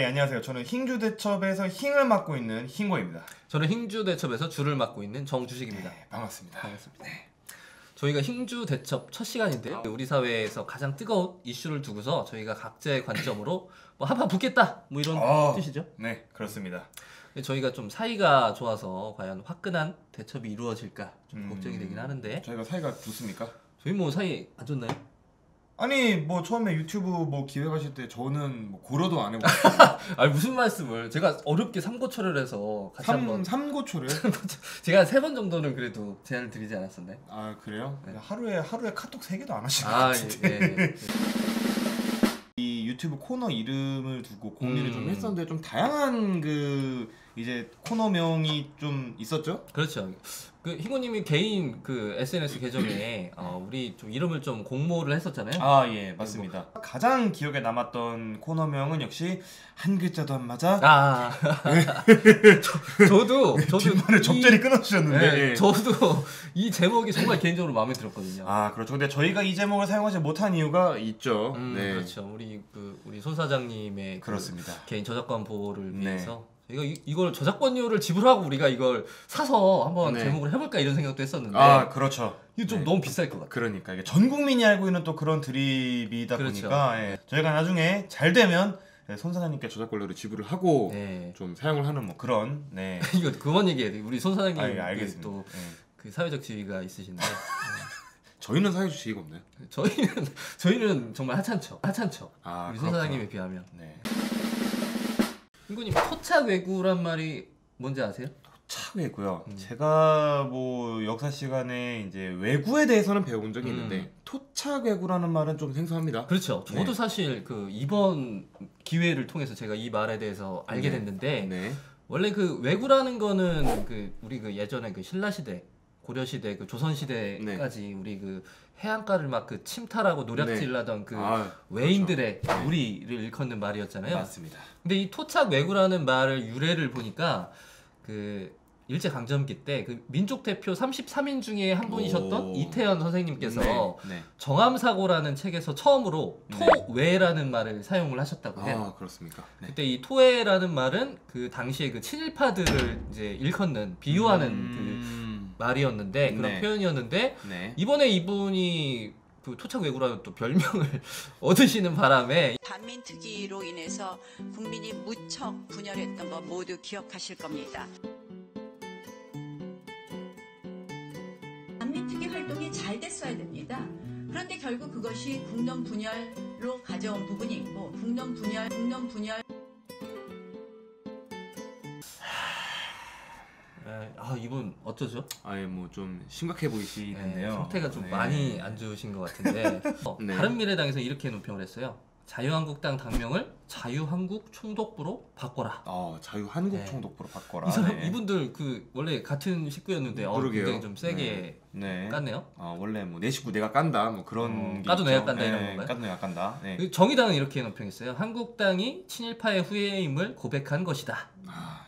안녕하세요. 저는 흰주대첩에서 흰을 맡고 있는 흰고입니다. 저는 흰주대첩에서 주를 맡고 있는 정주식입니다. 네, 반갑습니다. 반갑습니다. 네. 저희가 흰주대첩 첫 시간인데요. 우리 사회에서 가장 뜨거운 이슈를 두고서 저희가 각자의 관점으로 뭐 한판 붙겠다 뭐 이런 뜻이죠. 네, 그렇습니다. 저희가 좀 사이가 좋아서 과연 화끈한 대첩이 이루어질까 좀 걱정이 되긴 하는데. 저희가 사이가 좋습니까? 저희 뭐 사이 안 좋나요? 아니 뭐 처음에 유튜브 뭐 기획하실 때 저는 뭐 고려도 안 해보고 아니 무슨 말씀을, 제가 어렵게 삼고초를 해서 같이 한번 삼고초를 제가 3번 정도는 그래도 제안을 드리지 않았었나요? 아 그래요? 네. 하루에 카톡 3개도 안 하시는 것 아 같은데 예. 이 유튜브 코너 이름을 두고 고민을 좀 했었는데 좀 다양한 그 이제 코너명이 좀 있었죠? 그렇죠. 그 희고님이 개인 그 SNS 계정에 우리 좀 이름을 좀 공모를 했었잖아요. 아 예 맞습니다. 가장 기억에 남았던 코너명은 역시 한 글자도 안 맞아. 저도 뒷말을 적절히 끊어주셨는데 네, 저도 이 제목이 정말 개인적으로 마음에 들었거든요. 아 그렇죠. 근데 저희가 이 제목을 사용하지 못한 이유가 있죠. 네. 그렇죠. 우리 손 사장님의 그렇습니다. 그 개인 저작권 보호를 네. 위해서 저희가 이걸 저작권료를 지불하고 우리가 이걸 사서 한번 네. 제목을 해볼까 이런 생각도 했었는데 아 그렇죠. 이게 좀 네. 너무 비쌀 것 같아요. 그러니까 이게 전 국민이 알고 있는 또 그런 드립이다 그렇죠. 보니까 예. 저희가 나중에 잘 되면 손 사장님께 저작권료를 지불을 하고 네. 좀 사용을 하는 뭐 그런 네. 이거 그만 얘기해야 돼. 우리 손 사장님 아, 예, 알겠습니다. 또 예. 그 사회적 지위가 있으신데 저희는 사회적 지위가 없나요? 저희는 정말 하찮죠. 아, 우리 손 그렇구나. 사장님에 비하면. 네. hin구님 토착 외구란 말이 뭔지 아세요? 토착외구요. 제가 뭐 역사 시간에 이제 외구에 대해서는 배운 적이 있는데 토착외구라는 말은 좀 생소합니다. 그렇죠. 저도 네. 사실 그 이번 기회를 통해서 제가 이 말에 대해서 알게 됐는데 네. 원래 그 외구라는 거는 그 우리 그 예전에 그 신라 시대, 고려 시대, 그 조선 시대까지 우리 그 해안가를 막 그 침탈하고 노략질하던 그 외인들의 그렇죠. 네. 우리를 일컫는 말이었잖아요. 맞습니다. 근데 이 토착 외구라는 말을 유래를 보니까 그 일제 강점기 때 그 민족 대표 33인 중에 한 분이셨던 이태현 선생님께서 네. 정암사고라는 책에서 처음으로 토외라는 말을 사용을 하셨다고 해요. 아 그렇습니까? 네. 그때 이 토외라는 말은 그 당시에 그 친일파들을 이제 일컫는 비유하는 그 말이었는데 그런 네. 표현이었는데 네. 이번에 이분이 그 토착 외구라는 또 별명을 얻으시는 바람에 반민특위로 인해서 국민이 무척 분열했던 거 모두 기억하실 겁니다. 반민특위 활동이 잘 됐어야 됩니다. 그런데 결국 그것이 국론 분열로 가져온 부분이 있고 국론 분열 이분 어쩌죠? 아예 뭐 좀 심각해 보이시는데요. 상태가 좀 네. 많이 안 좋으신 것 같은데 네. 바른미래당에서 이렇게 논평을 했어요. 자유한국당 당명을 자유한국총독부로 바꿔라. 자유한국총독부로 바꿔라. 이 사람 네. 이분들 그 원래 같은 식구였는데 그러게요. 굉장히 좀 세게 네. 깠네요. 원래 뭐 내 식구 내가 깐다 뭐 그런 게 까도 있죠. 내가 깐다 이런 네, 건가요? 까도 내가 깐다. 네. 정의당은 이렇게 논평했어요. 한국당이 친일파의 후예임을 고백한 것이다.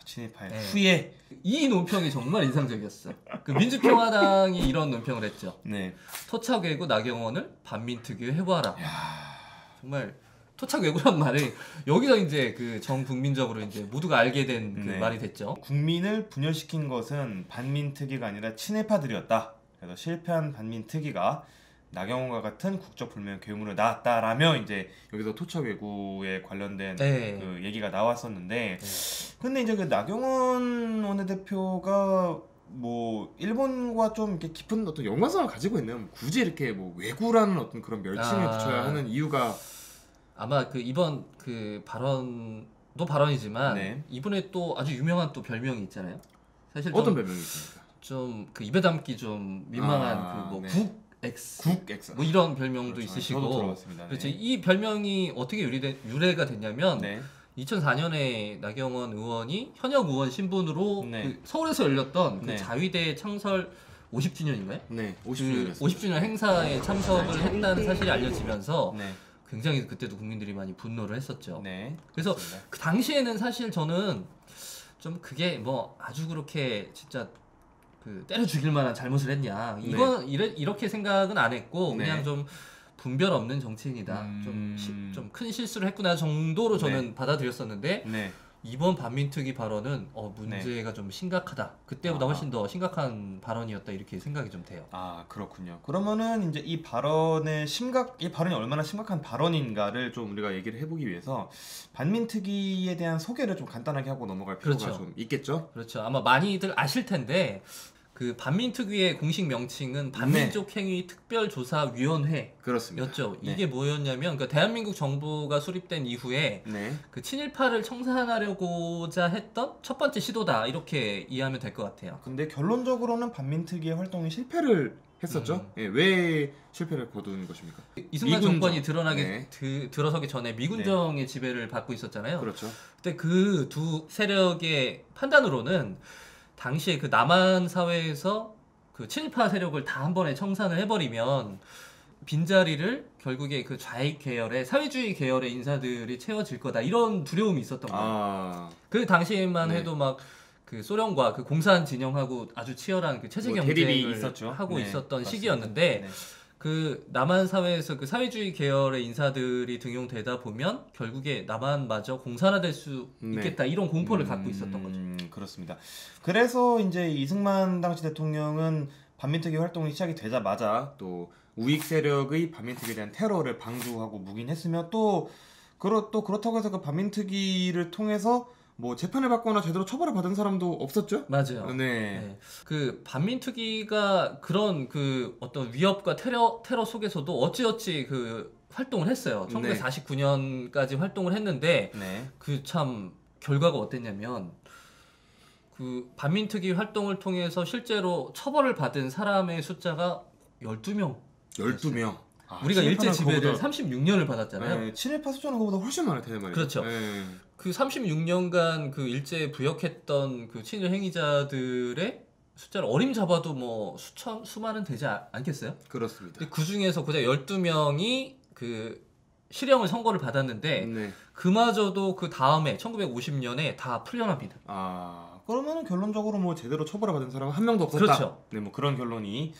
친일파의 네. 후예. 이 논평이 정말 인상적이었어. 그 민주평화당이 이런 논평을 했죠. 네. 토착 외구 나경원을 반민특위에 해보아라. 정말 토착 외구란 말이 여기서 이제 그 전 국민적으로 이제 모두가 알게 된 그 네. 말이 됐죠. 국민을 분열시킨 것은 반민특위가 아니라 친일파들이었다. 그래서 실패한 반민특위가 나경원과 같은 국적불명 괴물을 낳았다라며 이제 여기서 토착외구에 관련된 네. 그 얘기가 나왔었는데 근데 이제 그 나경원 원내대표가 뭐 일본과 좀 이렇게 깊은 어떤 연관성을 가지고 있는 굳이 이렇게 뭐 외구라는 어떤 그런 멸칭을 붙여야 하는 이유가 아마 그 이번 그 발언도 발언이지만 네. 이분의 또 아주 유명한 또 별명이 있잖아요. 사실 어떤 별명이 있습니까? 좀 그 입에 담기 좀 민망한 그 뭐 네. 국엑스 국엑스 뭐 이런 별명도 그렇죠. 있으시고 저도 들어봤습니다. 그렇죠. 네. 이 별명이 어떻게 유래가 됐냐면 네. 2004년에 나경원 의원이 현역 의원 신분으로 네. 그 서울에서 열렸던 네. 그 자위대 창설 50주년인가요? 네. 그 50주년 50주년 행사에 참석을 했다는 사실이 알려지면서 네. 굉장히 그때도 국민들이 많이 분노를 했었죠. 네. 그래서 그렇습니다. 그 당시에는 사실 저는 좀 그게 뭐 아주 그렇게 진짜 그 때려 죽일 만한 잘못을 했냐 이건 이렇게 생각은 안 했고 네. 그냥 좀 분별 없는 정치인이다. 좀 큰 실수를 했구나 정도로 저는 네. 받아들였었는데 네. 이번 반민특위 발언은 문제가 좀 심각하다. 그때보다 훨씬 더 심각한 발언이었다 이렇게 생각이 좀 돼요. 아, 그렇군요. 그러면은 이제 이 발언이 얼마나 심각한 발언인가를 좀 우리가 얘기를 해보기 위해서 반민특위에 대한 소개를 좀 간단하게 하고 넘어갈 필요가 그렇죠. 좀 있겠죠? 그렇죠. 아마 많이들 아실 텐데 그 반민특위의 공식 명칭은 반민족 행위 특별조사위원회였죠. 그렇습니다. 이게 뭐였냐면 그러니까 대한민국 정부가 수립된 이후에 네. 그 친일파를 청산하려고자 했던 첫 번째 시도다 이렇게 이해하면 될 것 같아요. 근데 결론적으로는 반민특위의 활동이 실패를 했었죠. 예, 왜 실패를 거둔 것입니까? 이승만 미군정. 정권이 들어서기 전에 미군정의 지배를 받고 있었잖아요. 그렇죠. 근데 그 두 세력의 판단으로는 당시에 그 남한 사회에서 그 친일파 세력을 다 한 번에 청산을 해버리면 빈자리를 결국에 그 좌익 계열의 사회주의 계열의 인사들이 채워질 거다 이런 두려움이 있었던 거예요. 그 당시에만 해도 막 그 소련과 그 공산 진영하고 아주 치열한 그 체제 경쟁을 하고 있었던 시기였는데 그 남한 사회에서 그 사회주의 계열의 인사들이 등용되다 보면 결국에 남한마저 공산화될 수 있겠다 이런 공포를 갖고 있었던 거죠. 그렇습니다. 그래서 이제 이승만 당시 대통령은 반민특위 활동이 시작이 되자마자 또 우익 세력의 반민특위에 대한 테러를 방조하고 묵인했으며 또 그렇다고 해서 그 반민특위를 통해서 뭐 재판을 받거나 제대로 처벌을 받은 사람도 없었죠? 맞아요. 네. 그 반민특위가 그런 그 어떤 위협과 테러 속에서도 어찌어찌 그 활동을 했어요. 1949년까지 활동을 했는데 그 참 결과가 어땠냐면 그 반민특위 활동을 통해서 실제로 처벌을 받은 사람의 숫자가 12명. 12명. 우리가 일제 지배를 36년을 받았잖아요. 네, 친일파 숫자는 그보다 훨씬 많을 텐데 말이죠. 그렇죠. 네. 그 36년간 그 일제에 부역했던 그 친일 행위자들의 숫자를 어림잡아도 뭐 수많은 되지 않겠어요? 그렇습니다. 그 중에서 고작 12명이 그 실형을 선고를 받았는데 그마저도 그 다음에 1950년에 다 풀려납니다. 그러면은 결론적으로 뭐 제대로 처벌을 받은 사람은 한 명도 없었다. 그렇죠. 네, 뭐 그런 결론이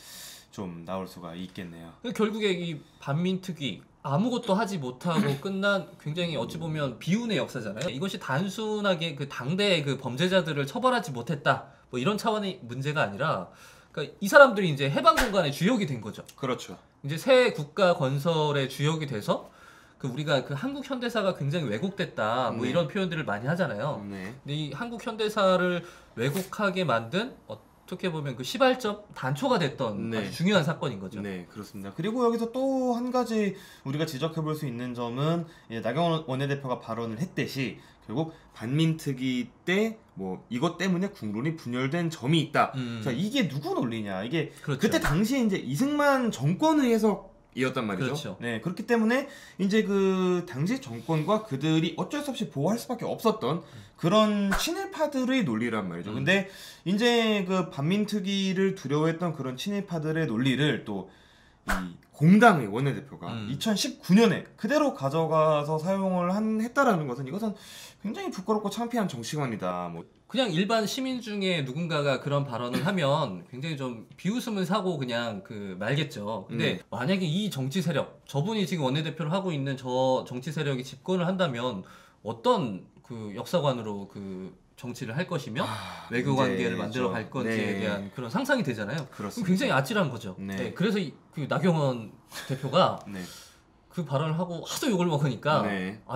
좀 나올 수가 있겠네요. 결국에 이 반민특위 아무것도 하지 못하고 끝난 굉장히 어찌 보면 비운의 역사잖아요. 이것이 단순하게 그 당대의 그 범죄자들을 처벌하지 못했다 뭐 이런 차원의 문제가 아니라 그러니까 이 사람들이 이제 해방 공간의 주역이 된 거죠. 그렇죠. 이제 새 국가 건설의 주역이 돼서 그 우리가 그 한국 현대사가 굉장히 왜곡됐다 뭐 이런 표현들을 많이 하잖아요. 근데 이 한국 현대사를 왜곡하게 만든 어떻게 보면 그 시발점 단초가 됐던 아주 중요한 사건인 거죠. 네, 그렇습니다. 그리고 여기서 또 한 가지 우리가 지적해 볼 수 있는 점은 나경원 원내대표가 발언을 했듯이 결국 반민특위 때 뭐 이것 때문에 국론이 분열된 점이 있다. 자, 이게 누구 논리냐? 이게 그때 당시에 이제 이승만 정권의 해석이었단 말이죠. 그렇죠. 네, 그렇기 때문에 이제 그 당시 정권과 그들이 어쩔 수 없이 보호할 수밖에 없었던 그런 친일파들의 논리란 말이죠. 근데 이제 그 반민특위를 두려워했던 그런 친일파들의 논리를 또 이 공당의 원내대표가 2019년에 그대로 가져가서 사용을 했다라는 것은 이것은 굉장히 부끄럽고 창피한 정치관이다. 뭐 그냥 일반 시민 중에 누군가가 그런 발언을 하면 굉장히 좀 비웃음을 사고 그냥 그 말겠죠. 근데 만약에 이 정치 세력, 저분이 지금 원내대표를 하고 있는 저 정치 세력이 집권을 한다면 어떤 그 역사관으로 그 정치를 할 것이며 외교 관계를 만들어 갈 건지에 대한 그런 상상이 되잖아요. 그럼 굉장히 아찔한 거죠. 그래서 그 나경원 대표가 그 발언을 하고 하도 욕을 먹으니까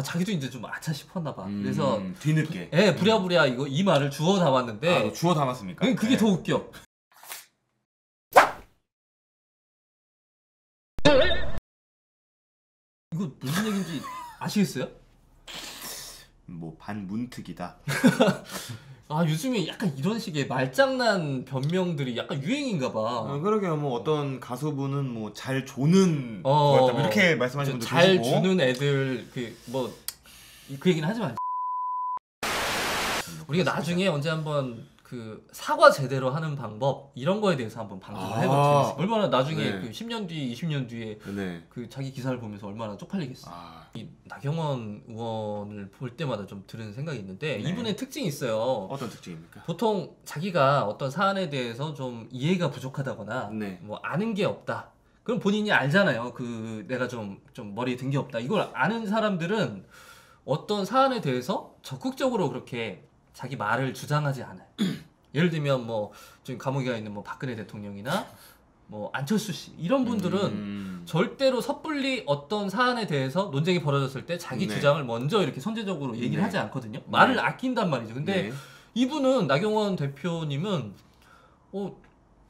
자기도 이제 좀 아차 싶었나 봐. 그래서 뒤늦게 부랴부랴 이 말을 주워 담았는데 주워 담았습니까? 그게 더 웃겨. 이거 무슨 얘기인지 아시겠어요? 뭐 반문특이다. 요즘에 약간 이런 식의 말장난 변명들이 약간 유행인가 봐. 그러게요. 뭐 어떤 가수분은 뭐 잘 조는 거였다 이렇게 말씀하시는 분들 잘 계시고. 주는 애들 그 얘기는 하지 마. 우리가 나중에 언제 한번 그 사과 제대로 하는 방법 이런 거에 대해서 한번 방송을 해보면 얼마나 나중에 그 10년 뒤, 20년 뒤에 그 자기 기사를 보면서 얼마나 쪽팔리겠어. 이 나경원 의원을 볼 때마다 좀 들은 생각이 있는데 이분의 특징이 있어요. 어떤 특징입니까? 보통 자기가 어떤 사안에 대해서 좀 이해가 부족하다거나 뭐 아는 게 없다. 그럼 본인이 알잖아요. 그 내가 좀 머리에 든 게 없다. 이걸 아는 사람들은 어떤 사안에 대해서 적극적으로 그렇게 자기 말을 주장하지 않아요. 예를 들면 뭐 지금 감옥에 가 있는 뭐 박근혜 대통령이나 뭐 안철수 씨 이런 분들은 절대로 섣불리 어떤 사안에 대해서 논쟁이 벌어졌을 때 자기 네. 주장을 먼저 이렇게 선제적으로 얘기를 네. 하지 않거든요. 말을 아낀단 말이죠. 근데 네. 이분은 나경원 대표님은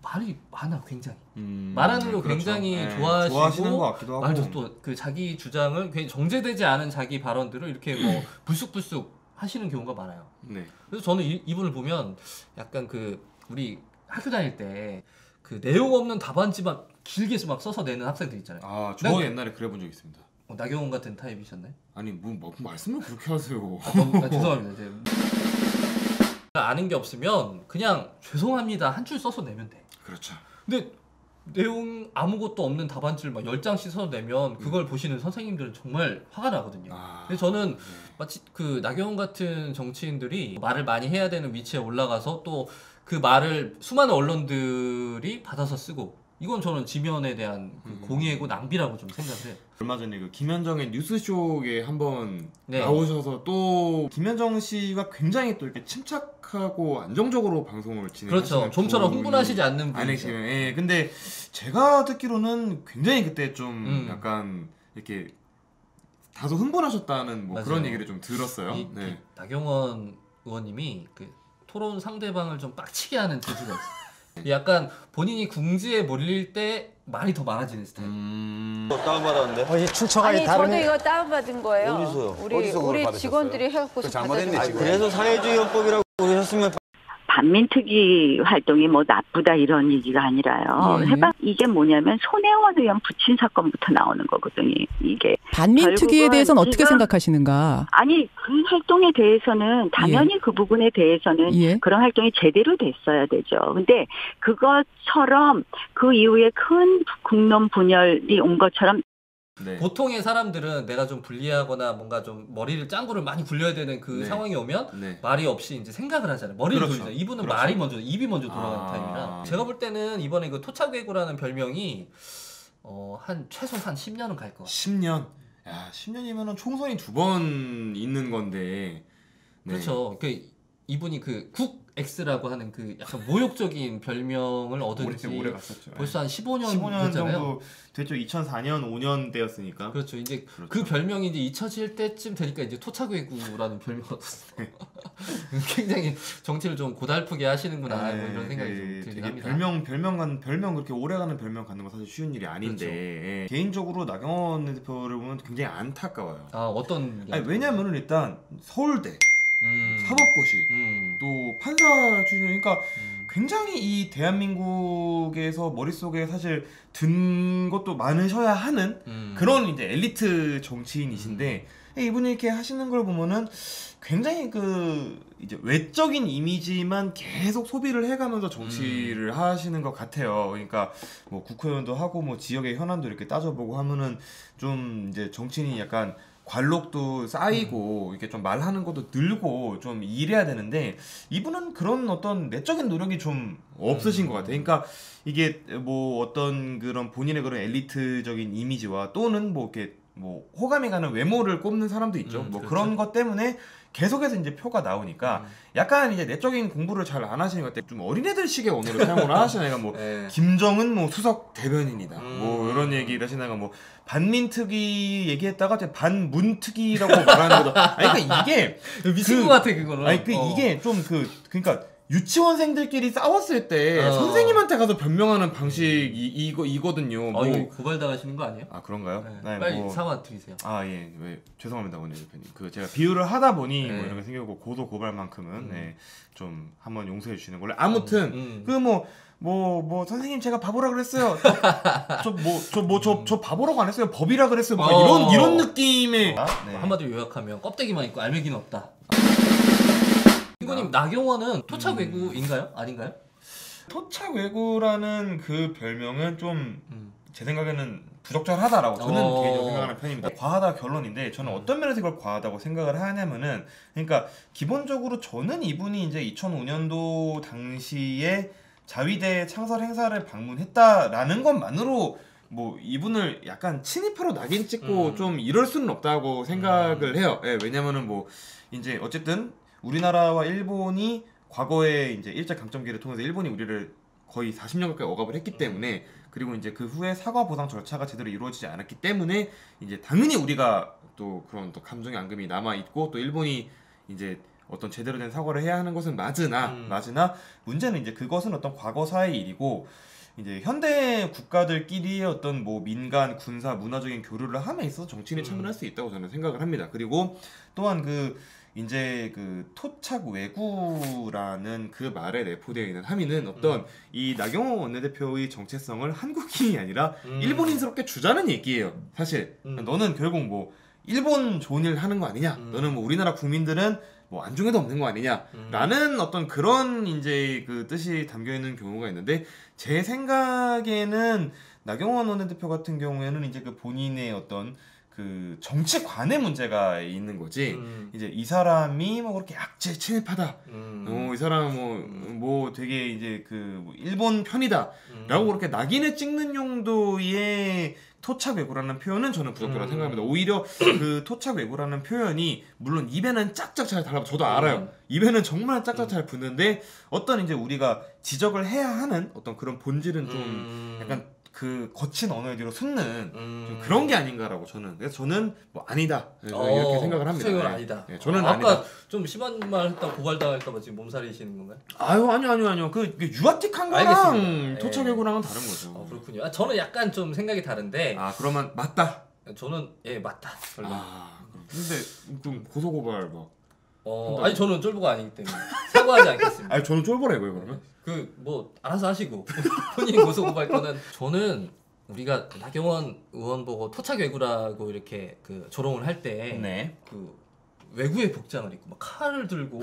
말이 많아 굉장히 말하는 거 그렇죠. 굉장히 네. 좋아하시고 좋아하시는 것 같기도 하고. 맞아 또 그 자기 주장을 굉장히 정제되지 않은 자기 발언들을 이렇게 뭐 불쑥불쑥 하시는 경우가 많아요. 네. 그래서 저는 이분을 보면 약간 그 우리 학교 다닐 때 그 내용 없는 답안지만 길게 막 써서 내는 학생들 있잖아요. 아, 저 옛날에 그래 본 적 있습니다. 나경원 같은 타입이셨나요? 아니 뭐 말씀을 그렇게 하세요. 죄송합니다. 이제 아는 게 없으면 그냥 죄송합니다 한 줄 써서 내면 돼. 그렇죠. 근데 내용 아무것도 없는 답안지를 막 10장씩 써서 내면 그걸 보시는 선생님들은 정말 화가 나거든요. 근데 저는 마치 그 나경원 같은 정치인들이 말을 많이 해야 되는 위치에 올라가서 또 그 말을 수많은 언론들이 받아서 쓰고 이건 저는 지면에 대한 그 공의고 낭비라고 좀 생각을 해요. 얼마 전에 그 김현정의 뉴스쇼에 한번 네. 나오셔서 또 김현정 씨가 굉장히 또 이렇게 침착하고 안정적으로 방송을 진행하시는 그렇죠. 좀처럼 분이 흥분하시지 않는 분이죠. 아니시면 예. 근데 제가 듣기로는 굉장히 그때 좀 약간 이렇게 다소 흥분하셨다는 뭐 맞아요. 그런 얘기를 좀 들었어요. 그 나경원 의원님이 그 토론 상대방을 좀 빡치게 하는 재주가 있어요. 약간 본인이 궁지에 몰릴 때 말이 더 많아지는 스타일. 다운받았는데? 이 출처가 아니 다른 저도 이거 다운받은 거예요. 어디서요? 우리 직원들이 해갖고 아니, 그래서 사회주의헌법이라고 그러셨으면 반민특위 활동이 뭐 나쁘다 이런 얘기가 아니라요. 이게 뭐냐면 손혜원 의원 부친 사건부터 나오는 거거든요. 이게 반민특위에 대해서는 어떻게 지금, 생각하시는가? 아니 그 활동에 대해서는 당연히 그 부분에 대해서는 그런 활동이 제대로 됐어야 되죠. 근데 그것처럼 그 이후에 큰 국론 분열이 온 것처럼 네. 보통의 사람들은 내가 좀 불리하거나 뭔가 좀 머리를 짱구를 많이 굴려야 되는 그 상황이 오면 말이 없이 이제 생각을 하잖아요. 머리를 돌리잖아요. 이분은 말이 먼저, 입이 먼저 돌아가는 타입이라. 제가 볼 때는 이번에 그 토착외구라는 별명이 최소 한 10년은 갈 것 같아요. 10년? 야, 10년이면은 총선이 2번 있는 건데. 네. 그렇죠. 이분이 그 국X라고 하는 그 약간 모욕적인 별명을 얻은 지 오래 갔었죠. 벌써 한 15년 15년 됐잖아요. 정도 됐죠. 2004년 5년 때였으니까. 그렇죠. 이제 그 별명이 이제 잊혀질 때쯤 되니까 이제 토착외구라는 별명을 얻었어요. 굉장히 정치를 좀 고달프게 하시는구나 뭐 이런 생각이 좀 들긴 합니다. 별명 그렇게 오래가는 별명 갖는 거 사실 쉬운 일이 아닌데 그렇죠. 개인적으로 나경원 대표를 보면 굉장히 안타까워요. 어떤? 왜냐면은 일단 서울대 사법고시 또 판사 출신이니까 굉장히 이 대한민국에서 머릿속에 사실 든 것도 많으셔야 하는 그런 이제 엘리트 정치인이신데 이분이 이렇게 하시는 걸 보면은 굉장히 그 이제 외적인 이미지만 계속 소비를 해가면서 정치를 하시는 것 같아요. 그러니까 뭐 국회의원도 하고 뭐 지역의 현안도 이렇게 따져보고 하면은 좀 이제 정치인이 약간 관록도 쌓이고 이렇게 좀 말하는 것도 늘고 좀 이래야 되는데 이분은 그런 어떤 내적인 노력이 좀 없으신 것 같아요. 그러니까 이게 뭐 어떤 그런 본인의 그런 엘리트적인 이미지와 또는 뭐 이렇게 뭐 호감이 가는 외모를 꼽는 사람도 있죠. 뭐 그렇죠. 그런 것 때문에 계속해서 이제 표가 나오니까 약간 이제 내적인 공부를 잘 안 하시는 것 같아요. 좀 어린애들식의 언어를 사용을 하시나요? 뭐 김정은 뭐 수석 대변인이다. 뭐 이런 얘기를 하시나가 뭐 반민특위 얘기했다가 반문특위라고 말하는 거죠. 아니 그러니까 이게 미친 것 같아 그거는. 아니 이게 좀 그러니까 유치원생들끼리 싸웠을 때 선생님한테 가서 변명하는 방식이 이거든요. 뭐. 이거 고발당하시는 거 아니에요? 아 그런가요? 네, 빨리 사과 드리세요. 예, 죄송합니다, 원희 대표님. 제가 비유를 하다 보니 뭐 이런 게 생기고 고소 고발만큼은 좀 한번 용서해 주시는 걸로. 아무튼 뭐 선생님 제가 바보라 그랬어요. 저 바보라고 안 했어요. 법이라 그랬어요. 뭐 이런 느낌의 한마디로 요약하면 껍데기만 있고 알맹이는 없다. 이거님 나경원은 토착외구인가요? 아닌가요? 토착외구라는 그 별명은 좀 제 생각에는 부적절하다라고 저는 개인적으로 생각하는 편입니다. 과하다 결론인데 저는 어떤 면에서 이걸 과하다고 생각을 하냐면은 그러니까 기본적으로 저는 이분이 이제 2005년도 당시에 자위대 창설 행사를 방문했다라는 것만으로 뭐 이분을 약간 친일파로 낙인 찍고 좀 이럴 수는 없다고 생각을 해요. 예, 왜냐면은 뭐 이제 어쨌든 우리나라와 일본이 과거에 이제 일제 강점기를 통해서 일본이 우리를 거의 40년 가까이 억압을 했기 때문에, 그리고 이제 그 후에 사과 보상 절차가 제대로 이루어지지 않았기 때문에 이제 당연히 우리가 또 그런 또 감정의 앙금이 남아 있고, 또 일본이 이제 어떤 제대로 된 사과를 해야 하는 것은 맞으나 문제는 이제 그것은 어떤 과거사의 일이고, 이제 현대 국가들끼리의 어떤 뭐 민간, 군사, 문화적인 교류를 함에 있어서 정치인이 참여할 수 있다고 저는 생각을 합니다. 그리고 또한 그 이제 그 토착 왜구라는 그 말에 내포되어 있는 함의는 어떤 이 나경원 원내대표의 정체성을 한국인이 아니라 일본인스럽게 주자는 얘기예요. 사실 너는 결국 뭐 일본 좋은 일 하는 거 아니냐, 너는 뭐 우리나라 국민들은 뭐 안중에도 없는 거 아니냐라는 어떤 그런 이제 그 뜻이 담겨 있는 경우가 있는데, 제 생각에는 나경원 원내대표 같은 경우에는 이제 그 본인의 어떤 그 정치관의 문제가 있는 거지. 이제 이 사람이 뭐 그렇게 약재 친일파다, 이 사람 뭐 되게 이제 그 일본 편이다라고 그렇게 낙인을 찍는 용도의 토착 왜구라는 표현은 저는 부적절하다고 생각합니다. 오히려 그 토착 왜구라는 표현이 물론 입에는 짝짝 잘 달라, 저도 알아요. 입에는 정말 짝짝 잘 붙는데 어떤 이제 우리가 지적을 해야 하는 어떤 그런 본질은 좀 약간 그 거친 언어의 뒤로 숨는 좀 그런 게 아닌가라고 저는. 그래서 저는 뭐 아니다 이렇게 생각을 합니다. 토착 아니다. 네, 저는 아까 아니다. 좀 심한 말 했다 고발당할까봐 지금 몸살이시는 건가요? 아니요. 그 유아틱한 거랑 토착 왜구랑은 다른 거죠. 그렇군요. 저는 약간 좀 생각이 다른데. 그러면 맞다. 저는 맞다. 근데 좀 고소고발 막. 아니 저는 쫄보가 아니기 때문에 사과하지 않겠습니다. 아니 저는 쫄보라고요 그러면? 그 뭐 알아서 하시고 본인 고소고발 거는. 저는 우리가 나경원 의원 보고 토착 왜구라고 이렇게 그 조롱을 할 때 그 왜구의 복장을 입고 막 칼을 들고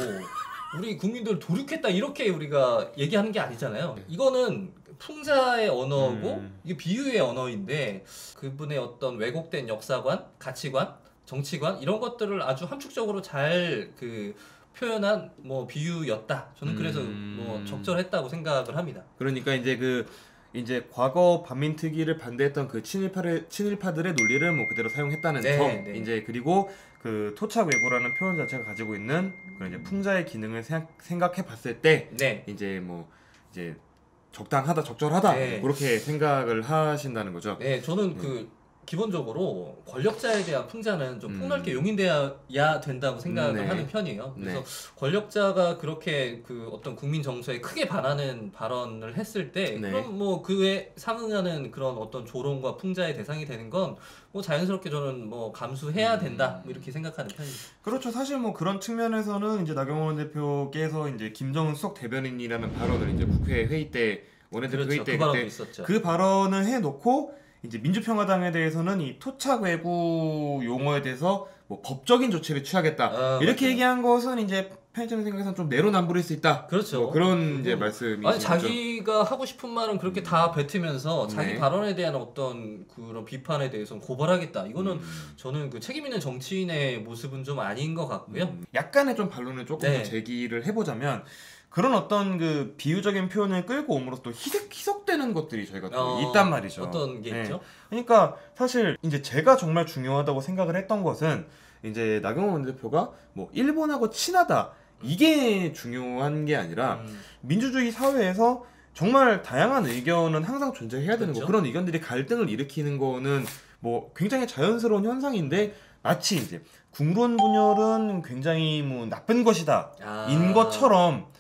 우리 국민들 도륙했다 이렇게 우리가 얘기하는 게 아니잖아요. 이거는 풍자의 언어고 이게 비유의 언어인데, 그분의 어떤 왜곡된 역사관, 가치관, 정치관 이런 것들을 아주 함축적으로 잘 그 표현한 뭐 비유였다. 저는 그래서 뭐 적절했다고 생각을 합니다. 그러니까 이제 과거 반민특위를 반대했던 그 친일파들의 논리를 뭐 그대로 사용했다는 점. 이제 그리고 그 토착 왜구라는 표현 자체가 가지고 있는 그런 이제 풍자의 기능을 생각해 봤을 때 이제 뭐 이제 적당하다, 적절하다 그렇게 생각을 하신다는 거죠. 네, 저는 그 기본적으로 권력자에 대한 풍자는 좀 폭넓게 용인돼야 된다고 생각을 하는 편이에요. 그래서 권력자가 그렇게 그 어떤 국민 정서에 크게 반하는 발언을 했을 때 그럼 뭐 그에 상응하는 그런 어떤 조롱과 풍자의 대상이 되는 건 뭐 자연스럽게 저는 뭐 감수해야 된다, 뭐 이렇게 생각하는 편입니다. 그렇죠. 사실 뭐 그런 측면에서는 이제 나경원 대표께서 이제 김정은 수석 대변인이라는 발언을 이제 국회 회의 때, 원내대표 회의 때 그 발언을 해놓고 이제 민주평화당에 대해서는 이 토착 왜구 용어에 대해서 뭐 법적인 조치를 취하겠다 이렇게 얘기한 것은 이제 편의점 생각에서는 좀 내로남불일 수 있다. 그렇죠. 뭐 그런 이제 말씀이시죠. 아니 자기가 하고 싶은 말은 그렇게 다 뱉으면서 자기 발언에 대한 어떤 그런 비판에 대해서는 고발하겠다. 이거는 저는 그 책임 있는 정치인의 모습은 좀 아닌 것 같고요. 약간의 좀 반론을 조금 더 제기를 해보자면, 그런 어떤 그 비유적인 표현을 끌고 옴으로써 또 희석되는 것들이 저희가 또 있단 말이죠. 어떤 게 있죠? 그러니까 사실 이제 제가 정말 중요하다고 생각을 했던 것은 이제 나경원 원내대표가 뭐 일본하고 친하다 이게 중요한 게 아니라 민주주의 사회에서 정말 다양한 의견은 항상 존재해야 되는 거, 그런 의견들이 갈등을 일으키는 거는 뭐 굉장히 자연스러운 현상인데, 마치 이제 국론 분열은 굉장히 뭐 나쁜 것이다 인 것처럼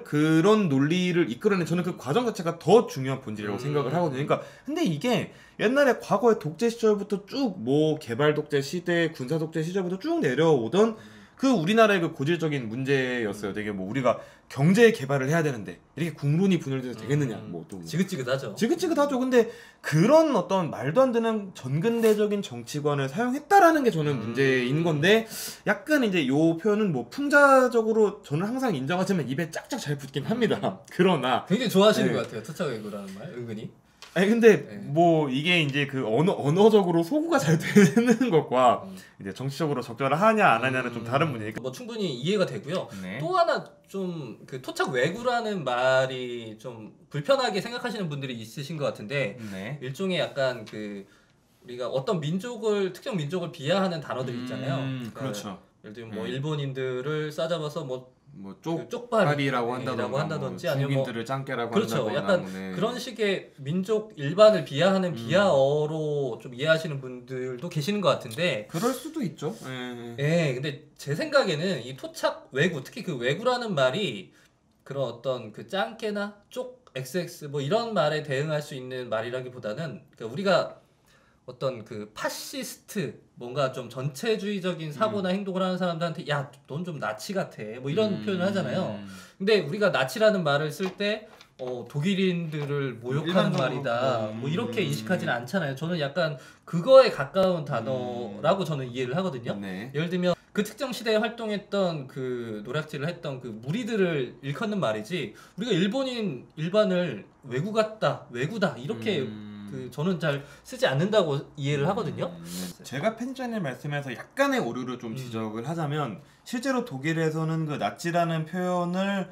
그런 논리를 이끌어낸, 저는 그 과정 자체가 더 중요한 본질이라고 생각을 하거든요. 그러니까 근데 이게 옛날에 과거의 독재 시절부터 쭉 뭐 개발 독재 시대, 군사 독재 시절부터 쭉 내려오던 그 우리나라의 그 고질적인 문제였어요. 되게 뭐 우리가 경제 개발을 해야 되는데 이렇게 국론이 분열돼서 되겠느냐, 뭐 또 지긋지긋하죠. 지긋지긋하죠. 근데 그런 어떤 말도 안 되는 전근대적인 정치관을 사용했다라는 게 저는 문제인 건데, 약간 이제 요 표현은 뭐 풍자적으로 저는 항상 인정하지만 입에 짝짝 잘 붙긴 합니다. 그러나 굉장히 좋아하시는 것 같아요. 토착 왜구라는 말 은근히. 아니 근데 네. 뭐 이게 이제 그 언어적으로 소구가 잘 되는 것과 이제 정치적으로 적절하냐 안 하냐는 좀 다른 문제니까. 뭐 충분히 이해가 되고요. 네. 또 하나 좀 그 토착 외구라는 말이 좀 불편하게 생각하시는 분들이 있으신 것 같은데 네. 일종의 약간 그 우리가 어떤 특정 민족을 비하하는 단어들 있잖아요. 그러니까 그렇죠. 예를 들면 뭐 일본인들을 싸잡아서 뭐 쪽발이라고 한다든지 아니면 뭐 중국인들을 짱깨라고 그렇죠. 한다거나 약간 뭐, 네. 그런 식의 민족 일반을 비하하는 비하어로 좀 이해하시는 분들도 계시는 것 같은데 그럴 수도 있죠. 예, 근데 제 생각에는 이 토착 외구, 특히 그 외구라는 말이 그런 어떤 그 짱깨나 쪽 XX 뭐 이런 말에 대응할 수 있는 말이라기보다는 그러니까 우리가 어떤 그 파시스트 뭔가 좀 전체주의적인 사고나 행동을 하는 사람들한테 야, 넌 좀 나치 같아 뭐 이런 표현을 하잖아요. 근데 우리가 나치라는 말을 쓸 때 독일인들을 모욕하는 말이다 뭐 이렇게 인식하지는 않잖아요. 저는 약간 그거에 가까운 단어라고 저는 이해를 하거든요. 네. 예를 들면 그 특정 시대에 활동했던 그 노략질을 했던 그 무리들을 일컫는 말이지 우리가 일본인 일반을 외구 같다 외구다 이렇게 그 저는 잘 쓰지 않는다고 이해를 하거든요. 제가 편집자님 말씀에서 약간의 오류를 좀 지적을 하자면 실제로 독일에서는 그 나치라는 표현을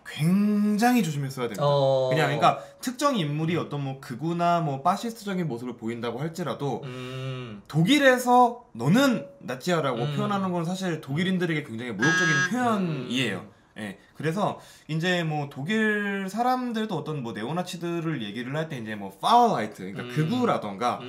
굉장히 조심했어야 됩니다. 그냥 그러니까 특정 인물이 어떤 뭐 극우나 뭐 파시스트적인 모습을 보인다고 할지라도 독일에서 너는 나치야라고 표현하는 건 사실 독일인들에게 굉장히 모욕적인 표현이에요. 예, 그래서 이제 뭐 독일 사람들도 어떤 뭐 네오나치들을 얘기를 할 때 이제 뭐 파워라이트, 그러니까 극우라던가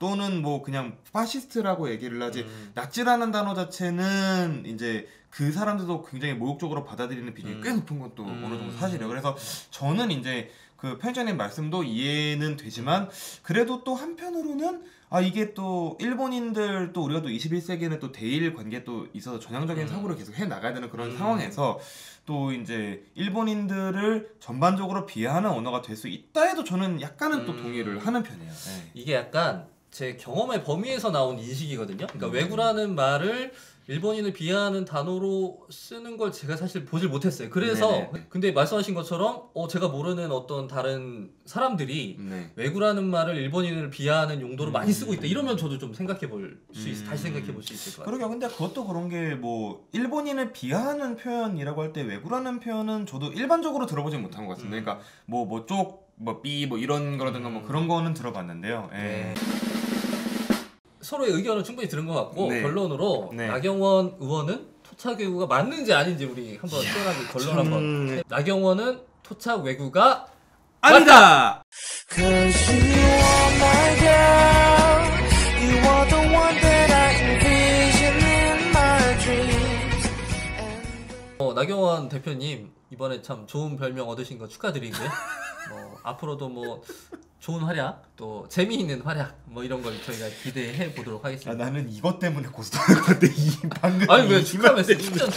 또는 뭐 그냥 파시스트라고 얘기를 하지 나치라는 단어 자체는 이제 그 사람들도 굉장히 모욕적으로 받아들이는 비중이 꽤 높은 것도 어느 정도 사실이에요. 그래서 저는 이제 그 편집자님 말씀도 이해는 되지만 그래도 또 한편으로는 이게 또 일본인들 또 우리가 또 21세기에는 또 대일 관계 또 있어서 전향적인 사고를 계속 해 나가야 되는 그런 상황에서 또 이제 일본인들을 전반적으로 비하하는 언어가 될 수 있다 해도 저는 약간은 또 동의를 하는 편이에요. 네. 이게 약간 제 경험의 범위에서 나온 인식이거든요. 그러니까 외구라는 말을 일본인을 비하하는 단어로 쓰는 걸 제가 사실 보질 못했어요. 그래서 네네. 근데 말씀하신 것처럼 제가 모르는 어떤 다른 사람들이 외구라는 말을 일본인을 비하하는 용도로 많이 쓰고 있다. 이러면 저도 좀 생각해 볼 수 다시 생각해 볼 수 있을 것 같아요. 그러게요. 근데 그것도 그런 게 뭐 일본인을 비하하는 표현이라고 할 때 외구라는 표현은 저도 일반적으로 들어보진 못한 것 같습니다. 그러니까 뭐 쪽, 뭐 삐, 뭐 이런 거라든가 뭐 그런 거는 들어봤는데요. 예. 네. 서로의 의견을 충분히 들은 것 같고 네. 결론으로 네. 나경원 의원은 토착 외구가 맞는지 아닌지 우리 한번 시원하게 결론 한번. 나경원은 토착 외구가 아니다. 나경원 대표님 이번에 참 좋은 별명 얻으신 거 축하드리고요. 앞으로도 뭐 좋은 활약 또 재미있는 활약 뭐 이런 걸 저희가 기대해 보도록 하겠습니다. 나는 이것 때문에 고스톱을 건데 이 방금 아니 왜 축하했어요? 축전.